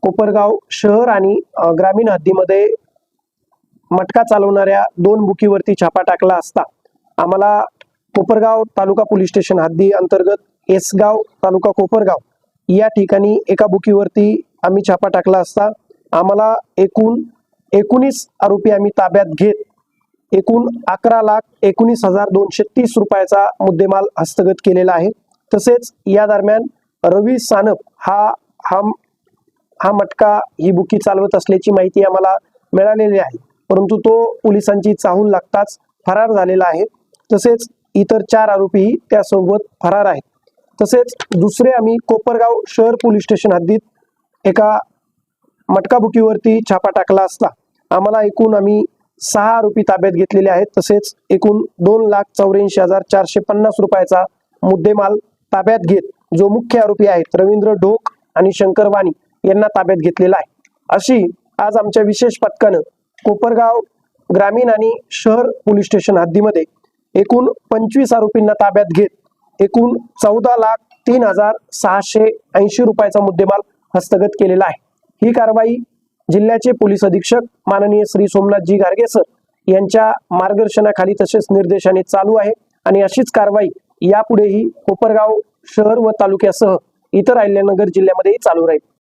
कोपरगाव शहर आणि ग्रामीण हद्दीमध्ये मटका चालवणाऱ्या 2 बुकीवरती छापा टाकला असता आम्हाला कोपरगाव तालुका पोलीस स्टेशन हद्दी अंतर्गत एसगाव तालुका कोपरगाव या ठिकाणी एका बुकीवरती आम्ही छापा टाकला असता आम्हाला एकूण 19 आरोपी आम्ही ताब्यात घेत एकूण 11,19,230 रुपयाचा मुद्देमाल हस्तगत केलेला आहे। तसेच या दरम्यान रवी सानप हा मटका ही बुकी चालवत असल्याची माहिती आम्हाला मिळालेली आहे, परंतु तो पोलिसांची चाहूल लागताच फरार झालेला आहे। तसेच इतर 4 आरोपी त्यासोबत फरार आहेत। तसेच दुसरे आम्ही कोपरगाव शहर पोलीस स्टेशन हद्दीत एका मटका बुकीवरती छापा टाकला असता आम्हाला एकूण आम्ही 6 आरोपी ताब्यात घेतलेले आहेत। तसेच एकूण 2,84,450 रुपयाचा मुद्देमाल ताब्यात घेत जो मुख्य आरोपी आहेत रवींद्र ढोक आणि शंकर वाणी यांना ताब्यात घेतलेला आहे। अशी आज आमच्या विशेष पथकानं कोपरगाव ग्रामीण आणि शहर पोलीस स्टेशन हद्दीमध्ये एकूण 25 आरोपींना ताब्यात घेत एकूण 14,03,680 रुपयाचा मुद्देमाल हस्तगत केलेला आहे। ही कारवाई जिल्ह्याचे पोलीस अधीक्षक माननीय श्री सोमनाथजी गारगे सर यांच्या मार्गदर्शनाखाली तसेच निर्देशाने चालू आहे आणि अशीच कारवाई यापुढेही कोपरगाव शहर व तालुक्यासह इतर अहिल्यानगर जिल्ह्यामध्येही चालू राहील।